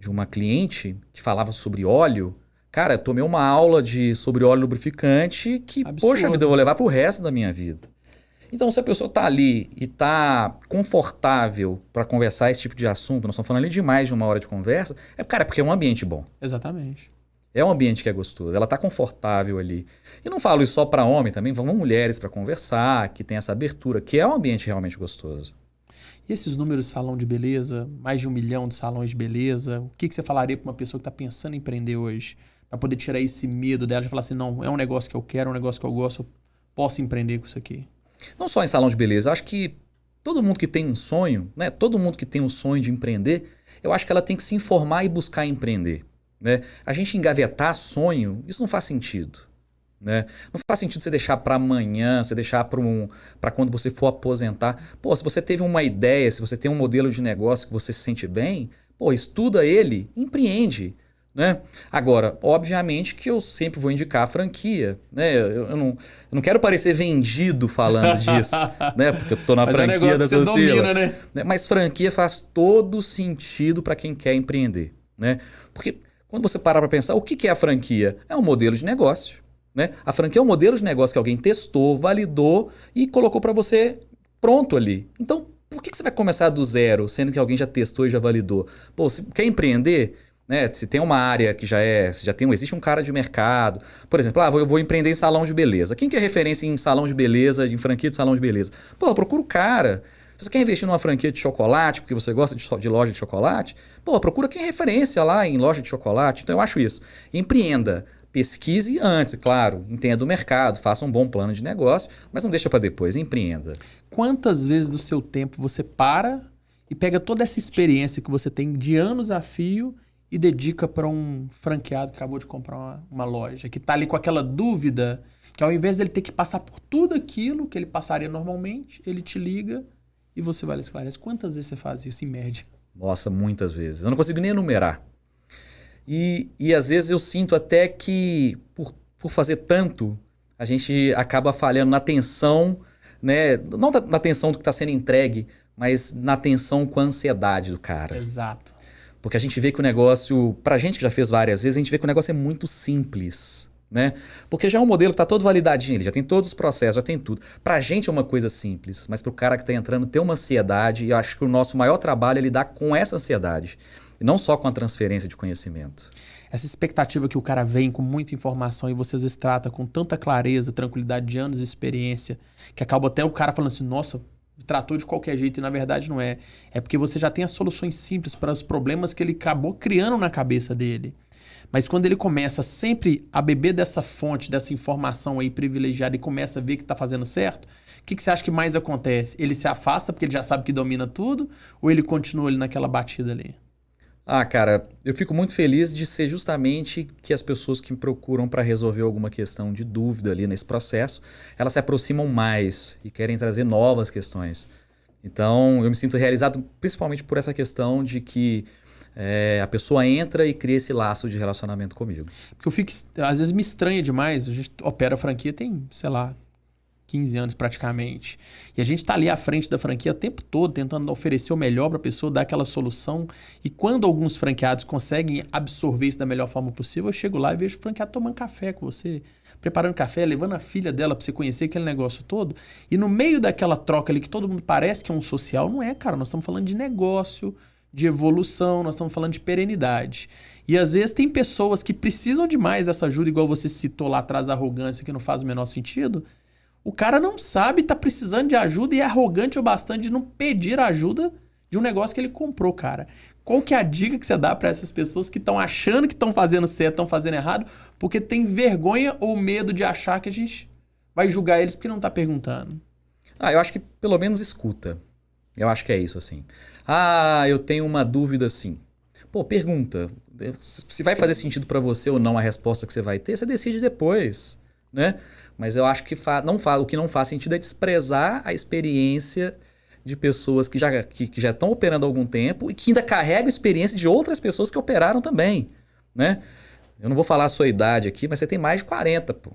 uma cliente que falava sobre óleo. Cara, eu tomei uma aula sobre óleo lubrificante que, absurdo. Poxa vida, eu vou levar pro resto da minha vida. Então, se a pessoa tá ali e tá confortável para conversar esse tipo de assunto, nós estamos falando ali de mais de uma hora de conversa, porque é um ambiente bom. Exatamente. É um ambiente que é gostoso, ela tá confortável ali. E não falo isso só para homem, também vão mulheres para conversar, que tem essa abertura, que é um ambiente realmente gostoso. E esses números de salão de beleza, mais de 1 milhão de salões de beleza, o que você falaria para uma pessoa que está pensando em empreender hoje? Para poder tirar esse medo dela de falar assim, não, é um negócio que eu quero, é um negócio que eu gosto, eu posso empreender com isso aqui. Não só em salão de beleza, eu acho que todo mundo que tem um sonho, né? Todo mundo que tem um sonho de empreender, eu acho que ela tem que se informar e buscar empreender. Né? A gente engavetar sonho, isso não faz sentido. Né? Não faz sentido você deixar para amanhã, você deixar para quando você for aposentar. Pô, se você teve uma ideia, se você tem um modelo de negócio que você se sente bem, pô, estuda ele, empreende. Né? Agora, obviamente que eu sempre vou indicar a franquia. Né? Eu não quero parecer vendido falando disso, né? Porque eu estou na franquia da Socila. Né? Mas franquia faz todo sentido para quem quer empreender. Né? Porque quando você parar para pensar, o que é a franquia? É um modelo de negócio. Né? A franquia é um modelo de negócio que alguém testou, validou e colocou para você pronto ali. Então, por que você vai começar do zero, sendo que alguém já testou e já validou? Pô, se quer empreender, né? Se tem uma área que existe um cara de mercado, por exemplo, eu vou empreender em salão de beleza. Quem que é referência em salão de beleza, em franquia de salão de beleza? Pô, procura o cara. Se você quer investir numa franquia de chocolate, porque você gosta de loja de chocolate, pô, procura quem é referência lá em loja de chocolate. Então eu acho isso. Empreenda. pesquise antes, claro, entenda o mercado, faça um bom plano de negócio, mas não deixa para depois, empreenda. Quantas vezes do seu tempo você para e pega toda essa experiência que você tem de anos a fio e dedica para um franqueado que acabou de comprar uma loja, que está ali com aquela dúvida, que ao invés dele ter que passar por tudo aquilo que ele passaria normalmente, ele te liga e você vai lá esclarecer. Quantas vezes você faz isso em média? Nossa, muitas vezes. Eu não consigo nem enumerar. E às vezes eu sinto até que, por fazer tanto, a gente acaba falhando na atenção, né? Não na atenção do que está sendo entregue, mas na atenção com a ansiedade do cara. Exato. Porque a gente vê que o negócio, pra gente que já fez várias vezes, a gente vê que o negócio é muito simples, né? Porque já é um modelo que tá todo validadinho, ele já tem todos os processos, já tem tudo. Pra gente é uma coisa simples, mas pro cara que tá entrando tem uma ansiedade, e eu acho que o nosso maior trabalho é lidar com essa ansiedade, e não só com a transferência de conhecimento. Essa expectativa que o cara vem com muita informação e você às vezes trata com tanta clareza, tranquilidade de anos de experiência, que acaba até o cara falando assim, nossa, tratou de qualquer jeito, e na verdade não é. É porque você já tem as soluções simples para os problemas que ele acabou criando na cabeça dele. Mas quando ele começa sempre a beber dessa fonte, dessa informação aí privilegiada e começa a ver que está fazendo certo, o que você acha que mais acontece? Ele se afasta porque ele já sabe que domina tudo ou ele continua ali naquela batida ali? Ah, cara, eu fico muito feliz de ser justamente que as pessoas que me procuram para resolver alguma questão de dúvida ali nesse processo, elas se aproximam mais e querem trazer novas questões. Então, eu me sinto realizado principalmente por essa questão de que a pessoa entra e cria esse laço de relacionamento comigo. Porque eu fico, às vezes me estranha demais, a gente opera a franquia tem, sei lá, 15 anos praticamente. E a gente está ali à frente da franquia o tempo todo, tentando oferecer o melhor para a pessoa, dar aquela solução. E quando alguns franqueados conseguem absorver isso da melhor forma possível, eu chego lá e vejo o franqueado tomando café com você, preparando café, levando a filha dela para você conhecer aquele negócio todo. E no meio daquela troca ali que todo mundo parece que é um social, não é, cara. Nós estamos falando de negócio, de evolução, nós estamos falando de perenidade. E às vezes tem pessoas que precisam demais dessa ajuda, igual você citou lá atrás, a arrogância, que não faz o menor sentido. O cara não sabe, tá precisando de ajuda e é arrogante o bastante de não pedir ajuda de um negócio que ele comprou, cara. Qual que é a dica que você dá para essas pessoas que estão achando que estão fazendo certo, estão fazendo errado, porque tem vergonha ou medo de achar que a gente vai julgar eles porque não tá perguntando? Eu acho que pelo menos escuta. Eu acho que é isso, assim. Eu tenho uma dúvida assim. Pô, pergunta. Se vai fazer sentido para você ou não a resposta que você vai ter, você decide depois, né? Mas eu acho que o que não faz sentido é desprezar a experiência de pessoas que já estão operando há algum tempo e que ainda carregam a experiência de outras pessoas que operaram também, né? Eu não vou falar a sua idade aqui, mas você tem mais de 40, pô.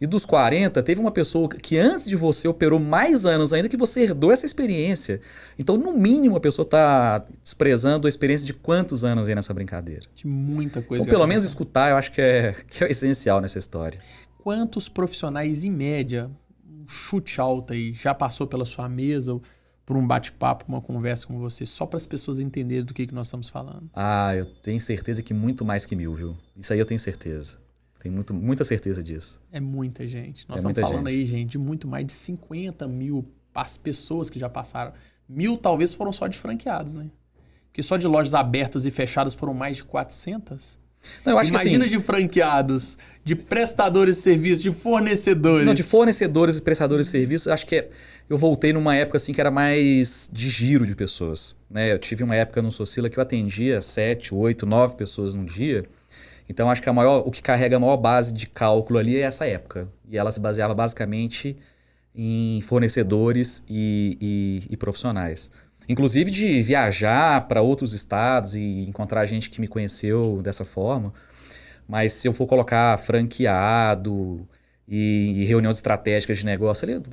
E dos 40, teve uma pessoa que antes de você operou mais anos ainda que você herdou essa experiência. Então, no mínimo, a pessoa está desprezando a experiência de quantos anos aí nessa brincadeira. De muita coisa. Então, pelo menos escutar, eu acho que é o essencial nessa história. Quantos profissionais, em média, um chute alto aí, já passou pela sua mesa ou por um bate-papo, uma conversa com você, só para as pessoas entenderem do que nós estamos falando? Eu tenho certeza que muito mais que 1000, viu? Isso aí eu tenho certeza. Tenho muita certeza disso. É muita gente. Nós estamos falando aí, gente, de muito mais de 50 mil as pessoas que já passaram. 1000 talvez foram só de franqueados, né? Porque só de lojas abertas e fechadas foram mais de 400. Não, eu acho Imagina que assim, de franqueados, de prestadores de serviços, de fornecedores. Não, de fornecedores e prestadores de serviços, acho que eu voltei numa época assim que era mais de giro de pessoas, né? Eu tive uma época no Socila que eu atendia 7, 8, 9 pessoas num dia. Então acho que o que carrega a maior base de cálculo ali é essa época. E ela se baseava basicamente em fornecedores e profissionais. Inclusive de viajar para outros estados e encontrar gente que me conheceu dessa forma. Mas se eu for colocar franqueado e reuniões estratégicas de negócio, ali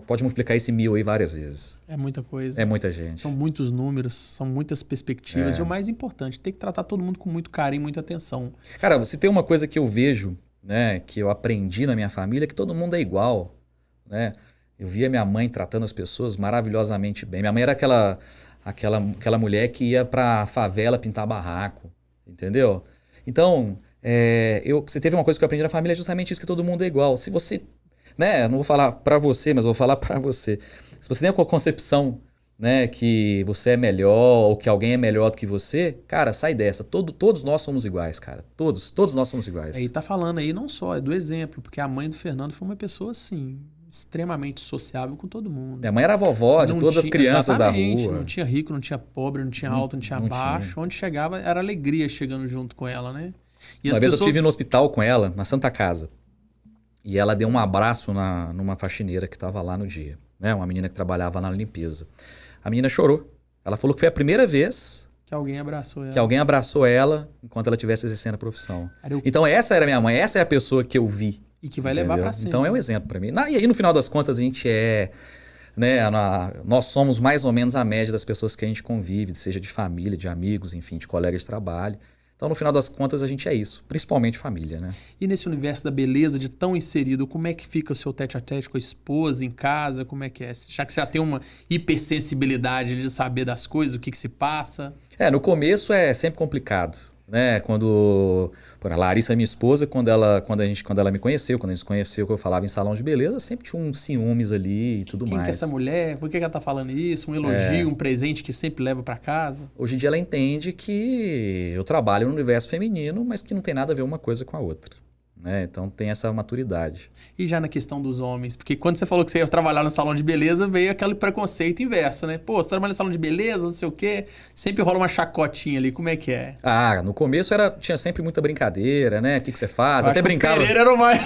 pode multiplicar esse 1000 aí várias vezes. É muita coisa. É muita gente. São muitos números, são muitas perspectivas. E o mais importante, tem que tratar todo mundo com muito carinho, muita atenção. Cara, se tem uma coisa que eu vejo, né, que eu aprendi na minha família, é que todo mundo é igual, né? Eu via minha mãe tratando as pessoas maravilhosamente bem. Minha mãe era aquela mulher que ia pra favela pintar barraco, entendeu? Então, você teve uma coisa que eu aprendi na família, é justamente isso, que todo mundo é igual. Se você, né, não vou falar pra você, mas vou falar pra você. Se você tem a concepção né, que você é melhor ou que alguém é melhor do que você, cara, sai dessa. Todos nós somos iguais, cara. Todos nós somos iguais. Aí tá falando aí não só, é do exemplo, porque a mãe do Fernando foi uma pessoa assim, extremamente sociável com todo mundo. Minha mãe era a vovó de todas as crianças da exatamente, rua. não tinha rico, não tinha pobre, não tinha alto, não tinha baixo. Onde chegava era alegria chegando junto com ela, né? E uma vez eu estive no hospital com ela, na Santa Casa, e ela deu um abraço numa faxineira que estava lá no dia, né? Uma menina que trabalhava na limpeza. A menina chorou. Ela falou que foi a primeira vez que alguém abraçou ela. Que alguém abraçou ela enquanto ela estivesse exercendo a profissão. Então essa era minha mãe, essa é a pessoa que eu vi. E que vai levar pra sempre. Então é um exemplo pra mim. E aí no final das contas a gente né, nós somos mais ou menos a média das pessoas que a gente convive, seja de família, de amigos, enfim, de colegas de trabalho. Então, no final das contas, a gente é isso. Principalmente família, né? E nesse universo da beleza, de tão inserido, como é que fica o seu tete-a-tete com a esposa, em casa? Como é que é? Já que você já tem uma hipersensibilidade de saber das coisas, o que se passa? No começo é sempre complicado, né? Quando a Larissa, minha esposa, quando ela me conheceu, quando a gente se conheceu, que eu falava em salão de beleza, sempre tinha uns ciúmes ali e tudo mais. Quem que é essa mulher? Por que ela tá falando isso? Um elogio, um presente que sempre leva para casa? Hoje em dia ela entende que eu trabalho no universo feminino, mas que não tem nada a ver uma coisa com a outra. Né? Então tem essa maturidade. E já na questão dos homens? Porque quando você falou que você ia trabalhar no salão de beleza, veio aquele preconceito inverso, né? Pô, você trabalha no salão de beleza, não sei o quê. Sempre rola uma chacotinha ali. Como é que é? No começo tinha sempre muita brincadeira, né? O que você faz? Até brincava. O Pereira era o mais...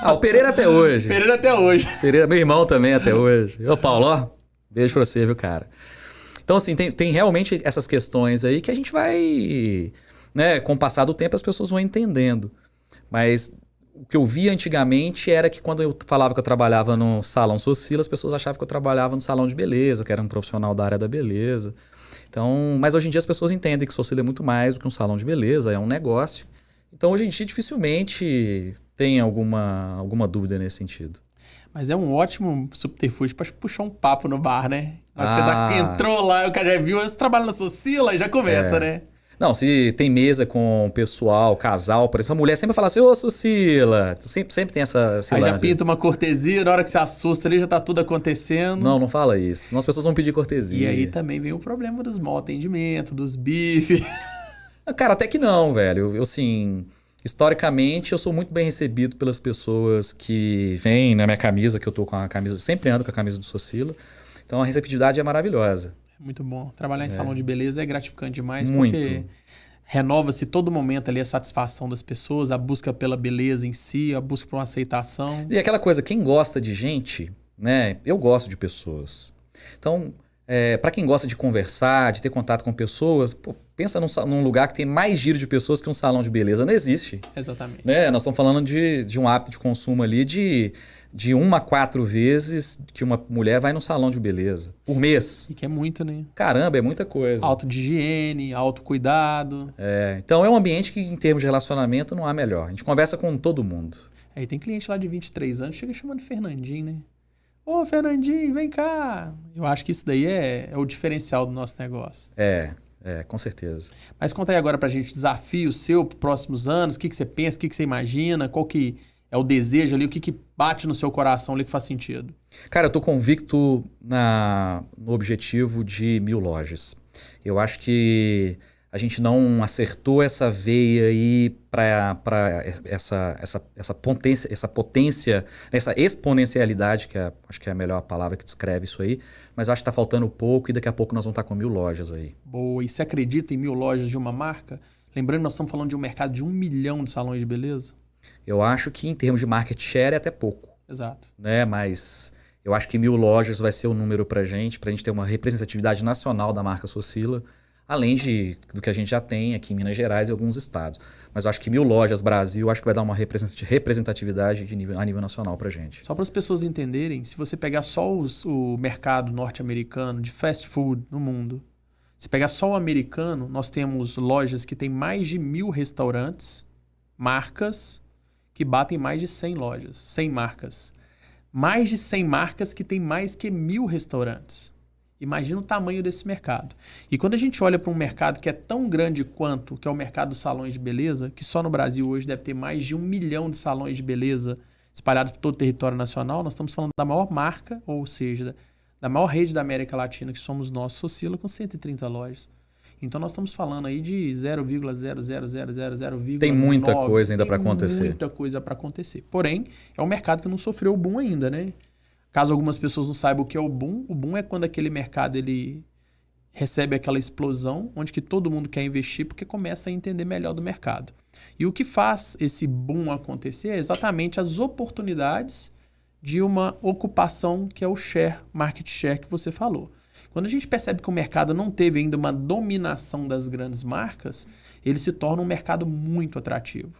o Pereira até hoje. Pereira até hoje. Pereira, meu irmão também até hoje. Ô, Paulo, ó, beijo pra você, viu, cara? Então, assim, tem realmente essas questões aí que a gente vai... né? Com o passar do tempo, as pessoas vão entendendo. Mas... o que eu via antigamente era que quando eu falava que eu trabalhava no salão Socila, as pessoas achavam que eu trabalhava no salão de beleza, que era um profissional da área da beleza. Então, mas hoje em dia as pessoas entendem que Socila é muito mais do que um salão de beleza, é um negócio. Então, hoje em dia, dificilmente tem alguma dúvida nesse sentido. Mas é um ótimo subterfúgio para puxar um papo no bar, né? Você entrou lá, o cara já viu, você trabalha na Socila e já conversa, né? Não, se tem mesa com pessoal, casal, por exemplo, a mulher sempre fala assim, ô, Susila, sempre tem essa... Aí já pinta uma cortesia, na hora que você assusta ali já tá tudo acontecendo. Não fala isso, senão as pessoas vão pedir cortesia. E aí também vem o problema dos mau atendimento, dos bifes. Cara, até que não, velho. Eu, assim, historicamente, eu sou muito bem recebido pelas pessoas que vêm na minha camisa, que eu tô com a camisa, sempre ando com a camisa do Socila. Então a receptividade é maravilhosa. Muito bom. Trabalhar em salão de beleza é gratificante demais, muito. Porque renova-se todo momento ali a satisfação das pessoas, a busca pela beleza em si, a busca por uma aceitação. E aquela coisa, quem gosta de gente, né? Eu gosto de pessoas. Então, para quem gosta de conversar, de ter contato com pessoas, pô, pensa num lugar que tem mais giro de pessoas que um salão de beleza. Não existe. Exatamente. Né? Nós estamos falando de um hábito de consumo ali de 1 a 4 vezes que uma mulher vai num salão de beleza por mês. E que é muito, né? Caramba, é muita coisa. Auto de higiene, autocuidado. Então é um ambiente que, em termos de relacionamento, não há melhor. A gente conversa com todo mundo. Aí tem cliente lá de 23 anos, chega chamando Fernandinho, né? Ô, Fernandinho, vem cá. Eu acho que isso daí é o diferencial do nosso negócio. Com certeza. Mas conta aí agora pra gente, desafio seu para os próximos anos, o que você pensa, o que você imagina, qual que é o desejo ali, o que bate no seu coração ali que faz sentido? Cara, eu tô convicto no objetivo de 1.000 lojas. Eu acho que a gente não acertou essa veia aí para essa potência, essa exponencialidade, acho que é a melhor palavra que descreve isso aí, mas eu acho que tá faltando pouco e daqui a pouco nós vamos estar com 1.000 lojas aí. Boa, e você acredita em 1.000 lojas de uma marca? Lembrando que nós estamos falando de um mercado de 1 milhão de salões de beleza. Eu acho que em termos de market share é até pouco. Exato. Né? Mas eu acho que 1.000 lojas vai ser o número pra gente ter uma representatividade nacional da marca Socila, além do que a gente já tem aqui em Minas Gerais e alguns estados. Mas eu acho que 1.000 lojas Brasil, acho que vai dar uma representatividade a nível nacional pra gente. Só para as pessoas entenderem, se você pegar só o mercado norte-americano de fast food no mundo, se pegar só o americano, nós temos lojas que têm mais de 1.000 restaurantes, marcas que batem mais de 100 lojas, 100 marcas. Mais de 100 marcas que têm mais que 1.000 restaurantes. Imagina o tamanho desse mercado. E quando a gente olha para um mercado que é tão grande quanto, que é o mercado dos salões de beleza, que só no Brasil hoje deve ter mais de 1 milhão de salões de beleza espalhados por todo o território nacional, nós estamos falando da maior marca, ou seja, da maior rede da América Latina, que somos nós, Socila com 130 lojas. Então nós estamos falando aí de 0,00000,9. Tem muita coisa ainda para acontecer. Tem muita coisa para acontecer. Porém, é um mercado que não sofreu o boom ainda, né? Caso algumas pessoas não saibam o que é o boom é quando aquele mercado ele recebe aquela explosão, onde que todo mundo quer investir porque começa a entender melhor do mercado. E o que faz esse boom acontecer é exatamente as oportunidades de uma ocupação que é o share, market share que você falou. Quando a gente percebe que o mercado não teve ainda uma dominação das grandes marcas, ele se torna um mercado muito atrativo.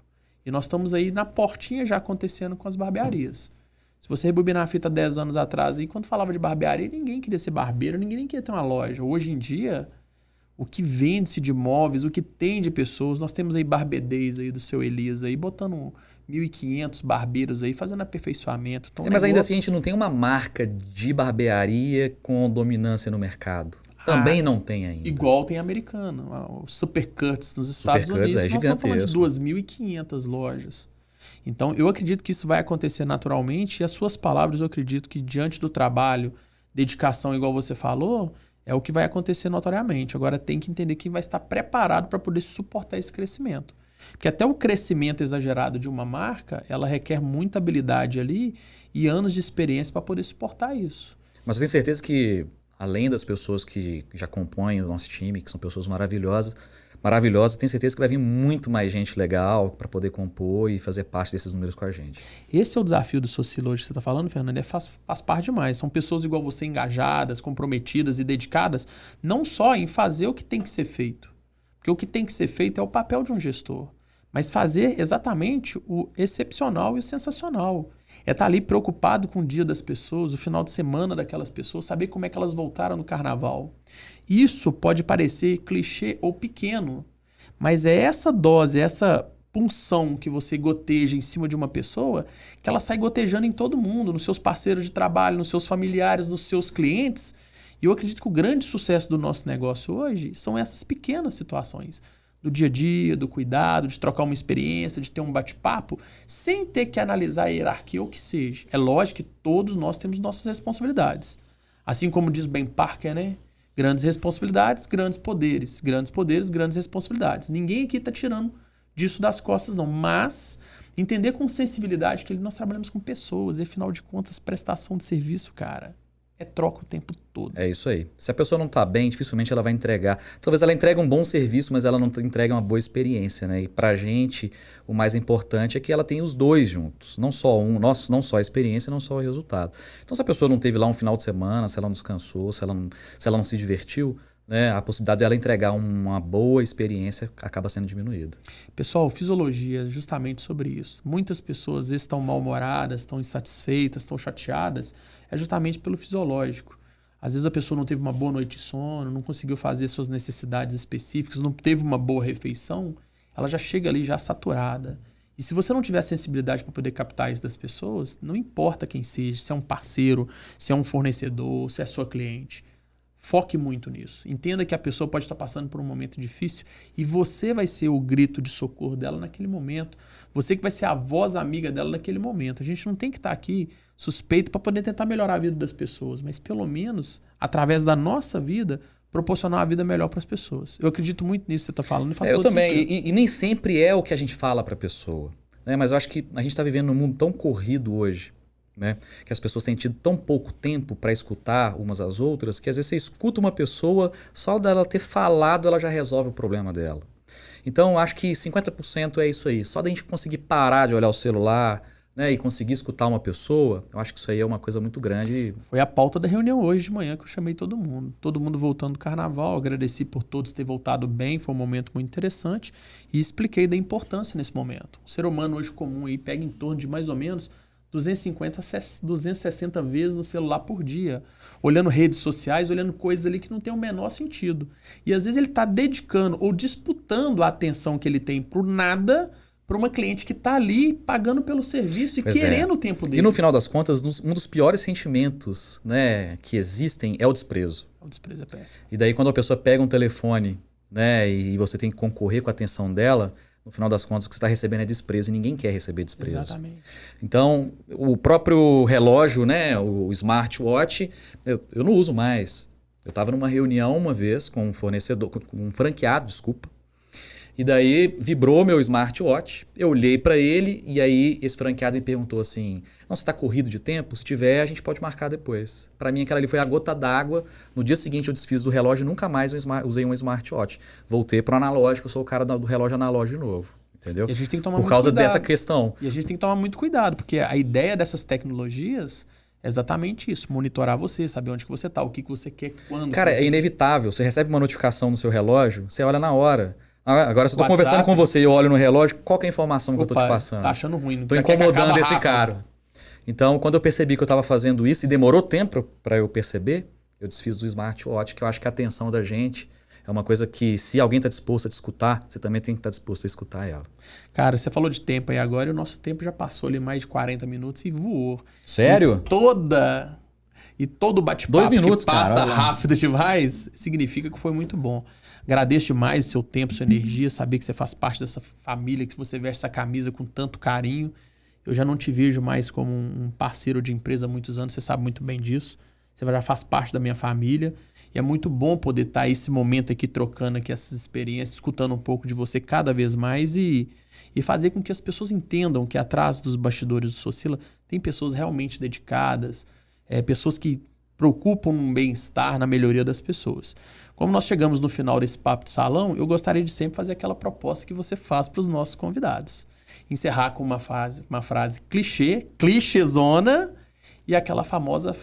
E nós estamos aí na portinha já acontecendo com as barbearias. Se você rebobinar a fita 10 anos atrás, aí, quando falava de barbearia, ninguém queria ser barbeiro, ninguém nem queria ter uma loja. Hoje em dia, o que vende-se de móveis, o que tem de pessoas, nós temos aí Barbedez aí do seu Elias aí, botando 1.500 barbeiros aí, fazendo aperfeiçoamento. Então, mas ainda assim a gente não tem uma marca de barbearia com dominância no mercado. Também não tem ainda. Igual tem americano. O Supercuts nos Estados Unidos, nós estamos falando de 2.500 lojas. Então, eu acredito que isso vai acontecer naturalmente e as suas palavras, eu acredito que diante do trabalho, dedicação, igual você falou, é o que vai acontecer notoriamente. Agora, tem que entender quem vai estar preparado para poder suportar esse crescimento. Porque até o crescimento exagerado de uma marca, ela requer muita habilidade ali e anos de experiência para poder suportar isso. Mas eu tenho certeza que, além das pessoas que já compõem o nosso time, que são pessoas maravilhosas, tenho certeza que vai vir muito mais gente legal para poder compor e fazer parte desses números com a gente. Esse é o desafio do Socila hoje que você está falando, Fernando. Faz parte demais. São pessoas igual você, engajadas, comprometidas e dedicadas, não só em fazer o que tem que ser feito. Porque o que tem que ser feito é o papel de um gestor. Mas fazer exatamente o excepcional e o sensacional. É estar ali preocupado com o dia das pessoas, o final de semana daquelas pessoas, saber como é que elas voltaram no carnaval. Isso pode parecer clichê ou pequeno, mas é essa dose, essa punção que você goteja em cima de uma pessoa, que ela sai gotejando em todo mundo, nos seus parceiros de trabalho, nos seus familiares, nos seus clientes. E eu acredito que o grande sucesso do nosso negócio hoje são essas pequenas situações. Do dia a dia, do cuidado, de trocar uma experiência, de ter um bate-papo, sem ter que analisar a hierarquia ou o que seja. É lógico que todos nós temos nossas responsabilidades. Assim como diz Ben Parker, né? Grandes responsabilidades, grandes poderes. Grandes poderes, grandes responsabilidades. Ninguém aqui está tirando disso das costas, não. Mas entender com sensibilidade que nós trabalhamos com pessoas e, afinal de contas, prestação de serviço, cara, é troca o tempo todo. É isso aí. Se a pessoa não está bem, dificilmente ela vai entregar. Talvez ela entregue um bom serviço, mas ela não entrega uma boa experiência, né? E pra gente, o mais importante é que ela tenha os dois juntos. Não só não só a experiência, não só o resultado. Então, se a pessoa não teve lá um final de semana, se ela não descansou, se ela não se divertiu, né, a possibilidade de ela entregar uma boa experiência acaba sendo diminuída. Pessoal, fisiologia é justamente sobre isso. Muitas pessoas às vezes estão mal-humoradas, estão insatisfeitas, estão chateadas, é justamente pelo fisiológico. Às vezes a pessoa não teve uma boa noite de sono, não conseguiu fazer suas necessidades específicas, não teve uma boa refeição, ela já chega ali já saturada. E se você não tiver sensibilidade para poder captar isso das pessoas, não importa quem seja, se é um parceiro, se é um fornecedor, se é sua cliente. Foque muito nisso. Entenda que a pessoa pode estar passando por um momento difícil e você vai ser o grito de socorro dela naquele momento. Você que vai ser a voz amiga dela naquele momento. A gente não tem que estar aqui suspeito para poder tentar melhorar a vida das pessoas, mas pelo menos, através da nossa vida, proporcionar uma vida melhor para as pessoas. Eu acredito muito nisso que você está falando. Eu também. E nem sempre é o que a gente fala para a pessoa, né? Mas eu acho que a gente está vivendo num mundo tão corrido hoje, né? Que as pessoas têm tido tão pouco tempo para escutar umas às outras, que às vezes você escuta uma pessoa, só dela ter falado, ela já resolve o problema dela. Então, acho que 50% é isso aí. Só da gente conseguir parar de olhar o celular, né, e conseguir escutar uma pessoa, eu acho que isso aí é uma coisa muito grande. Foi a pauta da reunião hoje de manhã que eu chamei todo mundo. Todo mundo voltando do carnaval, agradeci por todos ter voltado bem, foi um momento muito interessante e expliquei da importância nesse momento. O ser humano hoje comum aí pega em torno de mais ou menos 250 a 260 vezes no celular por dia, olhando redes sociais, olhando coisas ali que não tem o menor sentido. E às vezes ele está dedicando ou disputando a atenção que ele tem por nada para uma cliente que está ali pagando pelo serviço e querendo o tempo dele. E no final das contas, um dos piores sentimentos, né, que existem é o desprezo. O desprezo é péssimo. E daí quando a pessoa pega um telefone, né, e você tem que concorrer com a atenção dela, no final das contas, o que você está recebendo é desprezo e ninguém quer receber desprezo. Exatamente. Então, o próprio relógio, né, o smartwatch, eu não uso mais. Eu estava numa reunião uma vez com um fornecedor, com um franqueado, desculpa. E daí vibrou meu smartwatch, eu olhei para ele e aí esse franqueado me perguntou assim, não, você está corrido de tempo? Se tiver, a gente pode marcar depois. Para mim aquela ali foi a gota d'água. No dia seguinte eu desfiz do relógio e nunca mais usei um smartwatch. Voltei para o analógico, eu sou o cara do relógio analógico de novo. Entendeu? E a gente tem que tomar Por muito causa cuidado. dessa questão. E a gente tem que tomar muito cuidado, porque a ideia dessas tecnologias é exatamente isso, monitorar você, saber onde que você está, o que você quer, quando. Cara, você... é inevitável. Você recebe uma notificação no seu relógio, você olha na hora. Agora, se eu tô WhatsApp. conversando com você e eu olho no relógio, qual que é a informação que eu tô te passando? Tá achando ruim. Tô incomodando esse cara. Então, quando eu percebi que eu estava fazendo isso e demorou tempo para eu perceber, eu desfiz do smartwatch, que eu acho que a atenção da gente é uma coisa que, se alguém está disposto a te escutar, você também tem que estar disposto a escutar ela. Cara, você falou de tempo aí agora e o nosso tempo já passou ali mais de 40 minutos e voou. Sério? E todo bate-papo 2 minutos, que passa cara, rápido demais significa que foi muito bom. Agradeço demais o seu tempo, sua energia, saber que você faz parte dessa família, que você veste essa camisa com tanto carinho. Eu já não te vejo mais como um parceiro de empresa há muitos anos, você sabe muito bem disso. Você já faz parte da minha família. E é muito bom poder estar esse momento aqui, trocando aqui essas experiências, escutando um pouco de você cada vez mais e fazer com que as pessoas entendam que atrás dos bastidores do Socila tem pessoas realmente dedicadas, pessoas que preocupam no bem-estar, na melhoria das pessoas. Como nós chegamos no final desse papo de salão, eu gostaria de sempre fazer aquela proposta que você faz para os nossos convidados. Encerrar com uma frase clichêzona e aquela famosa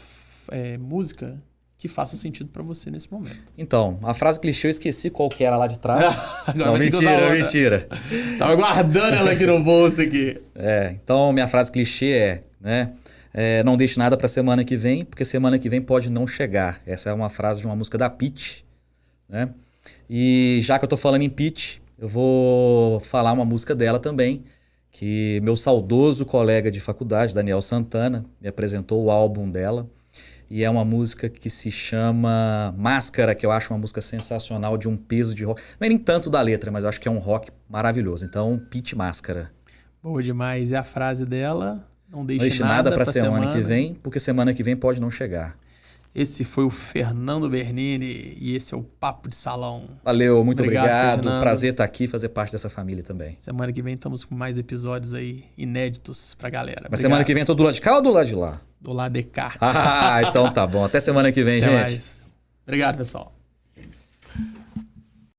música que faça sentido para você nesse momento. Então, a frase clichê eu esqueci qual que era lá de trás. Agora não, mentira. Tava guardando ela aqui no bolso aqui. Então minha frase clichê não deixe nada para semana que vem, porque semana que vem pode não chegar. Essa é uma frase de uma música da Pitty, né? E já que eu tô falando em Pitty, eu vou falar uma música dela também, que meu saudoso colega de faculdade, Daniel Santana, me apresentou o álbum dela. E é uma música que se chama Máscara, que eu acho uma música sensacional, de um peso de rock. Não é nem tanto da letra, mas eu acho que é um rock maravilhoso. Então, Pitty Máscara. Boa demais. E a frase dela? Não deixe nada para semana que vem, porque semana que vem pode não chegar. Esse foi o Fernando Bernini e esse é o Papo de Salão. Valeu, muito obrigado. Fernando. Prazer estar aqui e fazer parte dessa família também. Semana que vem estamos com mais episódios aí inéditos pra galera. Mas semana que vem eu tô do lado de cá ou do lado de lá? Do lado de cá. Então tá bom. Até semana que vem, Até gente. Mais. Obrigado, pessoal.